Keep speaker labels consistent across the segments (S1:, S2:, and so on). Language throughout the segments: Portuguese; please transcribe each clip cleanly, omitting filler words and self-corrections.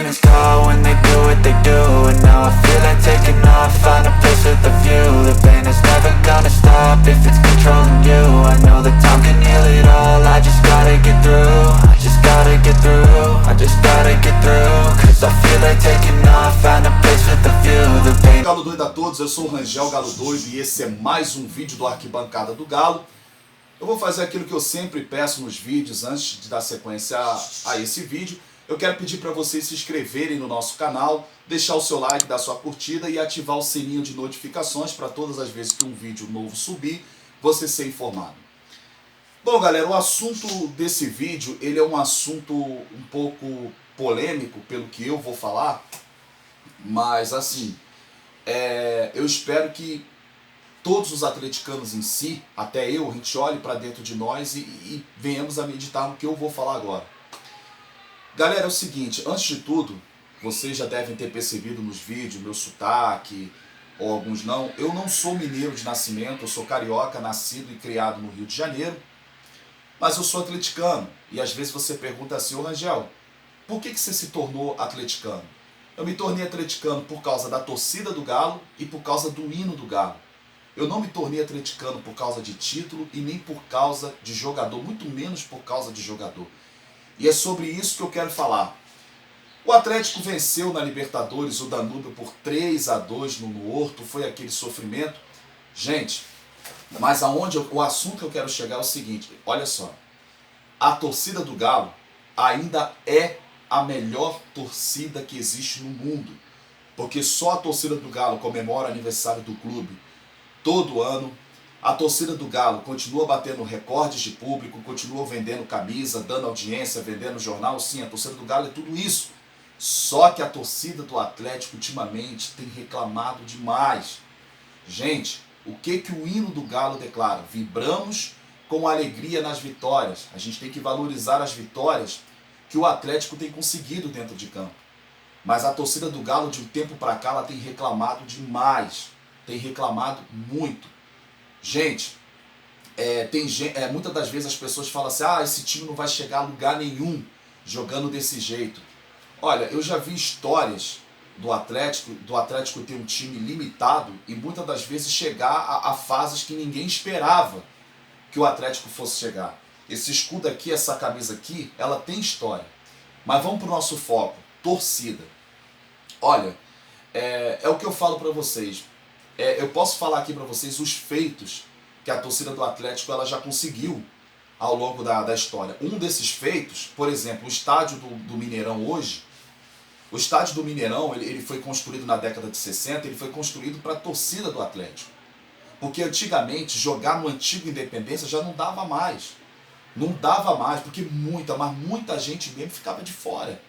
S1: pain is gone when they do what they do. And now I feel like taking off, find a place with a view. The pain is never gonna stop if it's controlling you. I know that time can heal it all, I just gotta get through. I just gotta get through, I just gotta get through. Cause I feel like taking off, find a place with a view. The pain...
S2: Galo doido a todos, eu sou o Rangel Galo Doido e esse é mais um vídeo do Arquibancada do Galo. Eu vou fazer aquilo que eu sempre peço nos vídeos antes de dar sequência a esse vídeo. Eu quero pedir para vocês se inscreverem no nosso canal, deixar o seu like, dar sua curtida e ativar o sininho de notificações para todas as vezes que um vídeo novo subir, você ser informado. Bom, galera, o assunto desse vídeo, ele é um assunto um pouco polêmico pelo que eu vou falar, mas assim, eu espero que todos os atleticanos em si, até eu, a gente olhe para dentro de nós e venhamos a meditar no que eu vou falar agora. Galera, é o seguinte, antes de tudo, vocês já devem ter percebido nos vídeos, meu sotaque, ou alguns não, eu não sou mineiro de nascimento, eu sou carioca, nascido e criado no Rio de Janeiro, mas eu sou atleticano. E às vezes você pergunta assim, ô Rangel, por que você se tornou atleticano? Eu me tornei atleticano por causa da torcida do Galo e por causa do hino do Galo. Eu não me tornei atleticano por causa de título e nem por causa de jogador, muito menos por causa de jogador. E é sobre isso que eu quero falar. O Atlético venceu na Libertadores o Danúbio por 3-2 no Horto, foi aquele sofrimento. Gente, mas o assunto que eu quero chegar é o seguinte, olha só. A torcida do Galo ainda é a melhor torcida que existe no mundo. Porque só a torcida do Galo comemora o aniversário do clube todo ano. A torcida do Galo continua batendo recordes de público, continua vendendo camisa, dando audiência, vendendo jornal. Sim, a torcida do Galo é tudo isso. Só que a torcida do Atlético ultimamente tem reclamado demais. Gente, o que o hino do Galo declara? Vibramos com alegria nas vitórias. A gente tem que valorizar as vitórias que o Atlético tem conseguido dentro de campo. Mas a torcida do Galo, de um tempo para cá, ela tem reclamado demais. Tem reclamado muito. Gente, muitas das vezes as pessoas falam assim, esse time não vai chegar a lugar nenhum jogando desse jeito. Olha, eu já vi histórias do Atlético ter um time limitado e muitas das vezes chegar a fases que ninguém esperava que o Atlético fosse chegar. Esse escudo aqui, essa camisa aqui, ela tem história. Mas vamos para o nosso foco, torcida. Olha, é o que eu falo para vocês. Eu posso falar aqui para vocês os feitos que a torcida do Atlético ela já conseguiu ao longo da história. Um desses feitos, por exemplo, o estádio do Mineirão hoje, o estádio do Mineirão ele foi construído na década de 60, ele foi construído para a torcida do Atlético. Porque antigamente jogar no antigo Independência já não dava mais. Não dava mais, porque muita gente mesmo ficava de fora.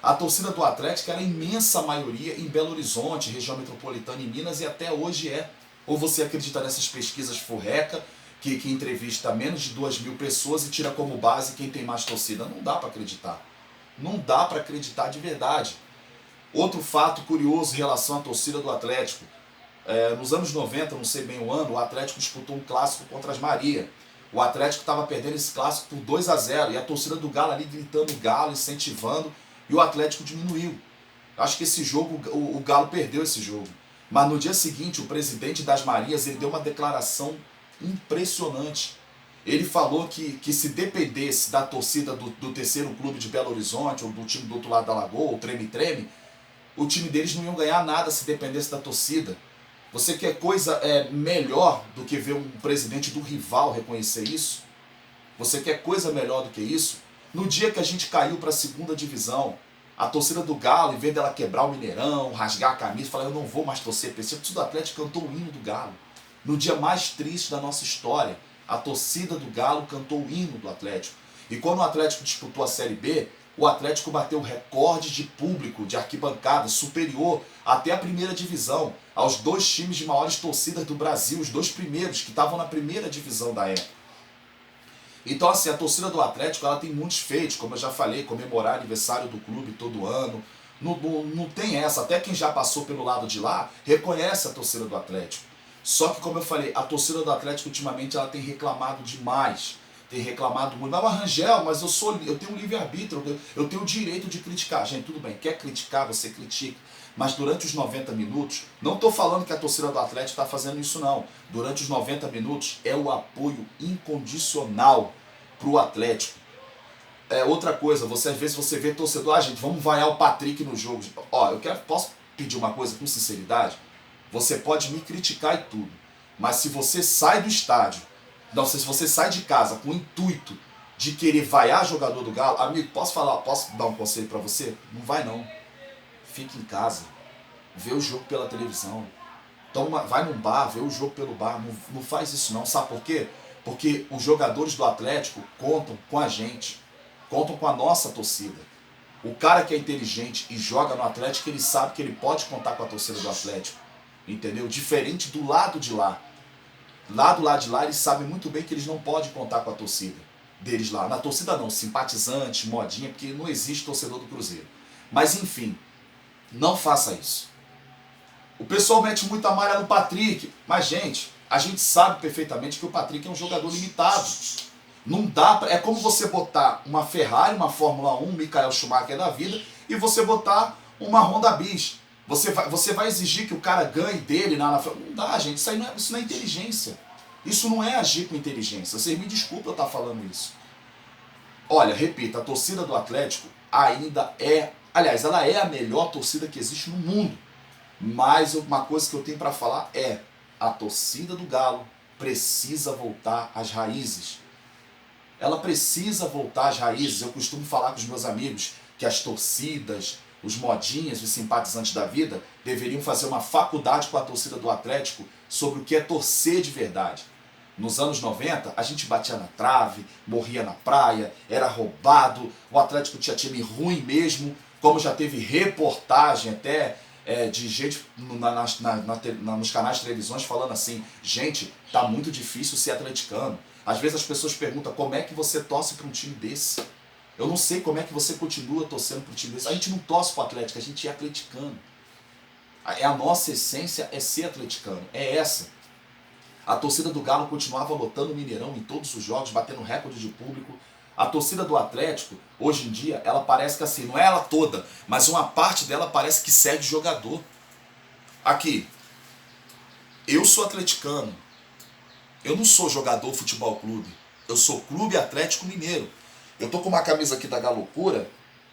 S2: A torcida do Atlético era a imensa maioria em Belo Horizonte, região metropolitana em Minas, e até hoje é. Ou você acredita nessas pesquisas furreca, que entrevista menos de 2.000 pessoas e tira como base quem tem mais torcida? Não dá para acreditar. Não dá para acreditar de verdade. Outro fato curioso em relação à torcida do Atlético. Nos anos 90, não sei bem o ano, o Atlético disputou um clássico contra as Maria. O Atlético estava perdendo esse clássico por 2-0 e a torcida do Galo ali gritando Galo, incentivando. E o Atlético diminuiu. Acho que esse jogo, o Galo perdeu esse jogo. Mas no dia seguinte, o presidente das Marias ele deu uma declaração impressionante. Ele falou que se dependesse da torcida do terceiro clube de Belo Horizonte, ou do time do outro lado da Lagoa, o Treme-Treme, o time deles não iam ganhar nada se dependesse da torcida. Você quer coisa melhor do que ver um presidente do rival reconhecer isso? Você quer coisa melhor do que isso? No dia que a gente caiu para a segunda divisão, a torcida do Galo, em vez dela quebrar o Mineirão, rasgar a camisa, falar eu não vou mais torcer, a torcida do Atlético cantou o hino do Galo. No dia mais triste da nossa história, a torcida do Galo cantou o hino do Atlético. E quando o Atlético disputou a Série B, o Atlético bateu recorde de público, de arquibancada, superior até a primeira divisão, aos dois times de maiores torcidas do Brasil, os dois primeiros que estavam na primeira divisão da época. Então assim, a torcida do Atlético ela tem muitos feitos, como eu já falei, comemorar aniversário do clube todo ano. Não tem essa, até quem já passou pelo lado de lá reconhece a torcida do Atlético. Só que como eu falei, a torcida do Atlético ultimamente ela tem reclamado demais. tem reclamado muito. Mas Rangel, mas eu tenho um livre-arbítrio, eu tenho o direito de criticar. Gente, tudo bem, quer criticar, você critica. Mas durante os 90 minutos, não estou falando que a torcida do Atlético está fazendo isso não. Durante os 90 minutos é o apoio incondicional para o Atlético. Outra coisa, às vezes você vê torcedor, gente, vamos vaiar o Patrick no jogo. Ó, posso pedir uma coisa com sinceridade? Você pode me criticar e tudo, mas se você sai do estádio, não sei se você sai de casa com o intuito de querer vaiar jogador do Galo, amigo, posso dar um conselho para você? Não vai não. Fique em casa, vê o jogo pela televisão. Vai num bar, vê o jogo pelo bar. Não faz isso não, sabe por quê? Porque os jogadores do Atlético contam com a gente, contam com a nossa torcida. O cara que é inteligente e joga no Atlético, ele sabe que ele pode contar com a torcida do Atlético. Entendeu? Diferente do lado de lá. Lá do lado de lá, eles sabem muito bem que eles não podem contar com a torcida deles lá. Na torcida não, simpatizante, modinha, porque não existe torcedor do Cruzeiro. Mas enfim, não faça isso. O pessoal mete muita malha no Patrick, mas gente, a gente sabe perfeitamente que o Patrick é um jogador limitado. Não dá é como você botar uma Ferrari, uma Fórmula 1, Michael Schumacher da vida, e você botar uma Honda Bis. Você vai exigir que o cara ganhe dele na frente. Não dá, gente, isso não é inteligência. Isso não é agir com inteligência. Vocês me desculpem eu estar falando isso. Olha, repito, a torcida do Atlético ainda aliás, ela é a melhor torcida que existe no mundo. Mas uma coisa que eu tenho para falar é: a torcida do Galo precisa voltar às raízes. Ela precisa voltar às raízes. Eu costumo falar com os meus amigos que as torcidas, os modinhas, os simpatizantes da vida deveriam fazer uma faculdade com a torcida do Atlético sobre o que é torcer de verdade. Nos anos 90, a gente batia na trave, morria na praia, era roubado, o Atlético tinha time ruim mesmo, como já teve reportagem até de gente nos canais de televisões falando assim: gente, tá muito difícil ser atleticano. Às vezes as pessoas perguntam: como é que você torce para um time desse? Eu não sei como é que você continua torcendo para um time desse. A gente não torce para o Atlético, a gente é atleticano. A nossa essência é ser atleticano, é essa. A torcida do Galo continuava lotando o Mineirão em todos os jogos, batendo recorde de público. A torcida do Atlético, hoje em dia, ela parece que assim, não é ela toda, mas uma parte dela parece que segue jogador. Aqui, eu sou atleticano. Eu não sou jogador futebol clube. Eu sou Clube Atlético Mineiro. Eu tô com uma camisa aqui da Galocura,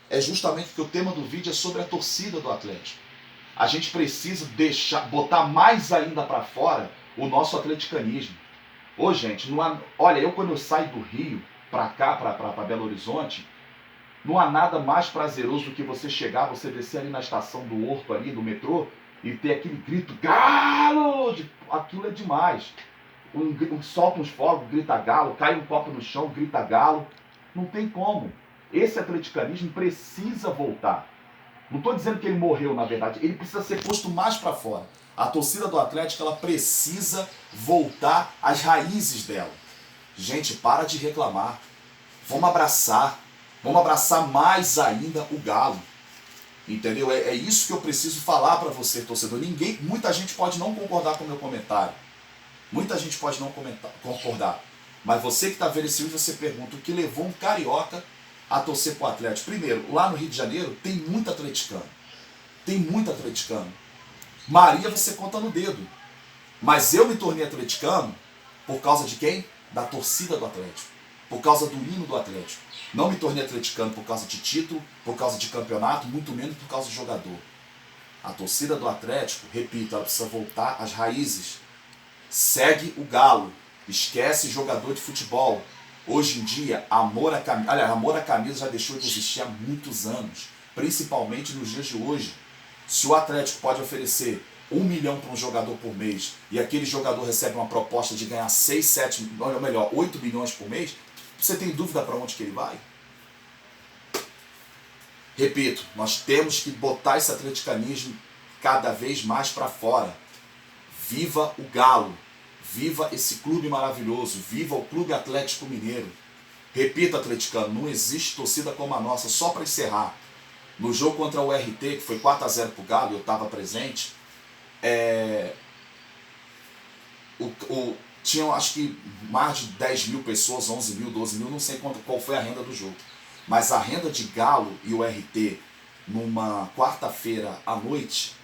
S2: é justamente porque o tema do vídeo é sobre a torcida do Atlético. A gente precisa botar mais ainda para fora o nosso atleticanismo. Ô gente, olha, eu quando eu saio do Rio para cá, para Belo Horizonte, não há nada mais prazeroso do que você chegar, você descer ali na estação do Horto, ali do metrô, e ter aquele grito: Galo! Aquilo é demais. Solta uns fogos, grita Galo, cai um copo no chão, grita Galo. Não tem como. Esse atleticanismo precisa voltar. Não estou dizendo que ele morreu, na verdade. Ele precisa ser posto mais para fora. A torcida do Atlético, ela precisa voltar às raízes dela. Gente, para de reclamar. Vamos abraçar. Vamos abraçar mais ainda o Galo. Entendeu? É isso que eu preciso falar para você, torcedor. Muita gente pode não concordar com o meu comentário. Muita gente pode não concordar. Mas você que está vendo esse vídeo, você pergunta: o que levou um carioca a torcer para o Atlético? Primeiro, lá no Rio de Janeiro tem muito atleticano. Tem muito atleticano. Maria você conta no dedo. Mas eu me tornei atleticano por causa de quem? Da torcida do Atlético. Por causa do hino do Atlético. Não me tornei atleticano por causa de título, por causa de campeonato, muito menos por causa de jogador. A torcida do Atlético, repito, ela precisa voltar às raízes. Segue o Galo. Esquece jogador de futebol. Hoje em dia, amor à camisa já deixou de existir há muitos anos. Principalmente nos dias de hoje. Se o Atlético pode oferecer 1 milhão para um jogador por mês e aquele jogador recebe uma proposta de ganhar 6, 7, ou melhor, 8 milhões por mês, você tem dúvida para onde que ele vai? Repito, nós temos que botar esse atleticanismo cada vez mais para fora. Viva o Galo! Viva esse clube maravilhoso! Viva o Clube Atlético Mineiro! Repito, atleticano, não existe torcida como a nossa. Só para encerrar, no jogo contra o RT, que foi 4-0 para o Galo, eu estava presente, tinham acho que mais de 10 mil pessoas, 11 mil, 12 mil, não sei qual foi a renda do jogo. Mas a renda de Galo e o RT numa quarta-feira à noite,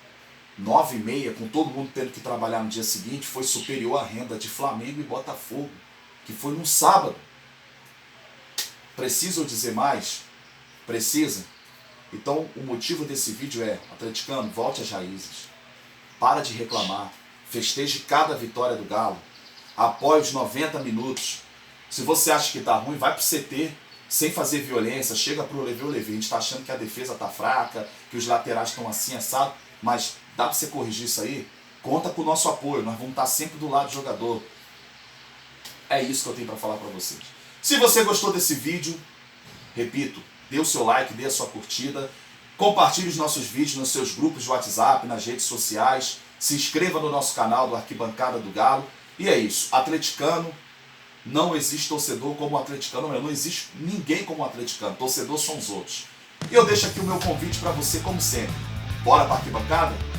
S2: 9h30, com todo mundo tendo que trabalhar no dia seguinte, foi superior à renda de Flamengo e Botafogo, que foi num sábado. Precisa eu dizer mais? Precisa? Então o motivo desse vídeo é: atleticano, volte às raízes. Para de reclamar. Festeje cada vitória do Galo. Apoie os 90 minutos. Se você acha que tá ruim, vai pro CT sem fazer violência. Chega pro Levi. A gente tá achando que a defesa tá fraca, que os laterais estão assim, assado. Mas dá pra você corrigir isso aí? Conta com o nosso apoio. Nós vamos estar sempre do lado do jogador. É isso que eu tenho para falar para vocês. Se você gostou desse vídeo, repito, dê o seu like, dê a sua curtida, compartilhe os nossos vídeos nos seus grupos de WhatsApp, nas redes sociais, se inscreva no nosso canal do Arquibancada do Galo. E é isso, atleticano, não existe torcedor como atleticano, não existe ninguém como atleticano, torcedor são os outros. E eu deixo aqui o meu convite para você, como sempre. Bora para a arquibancada?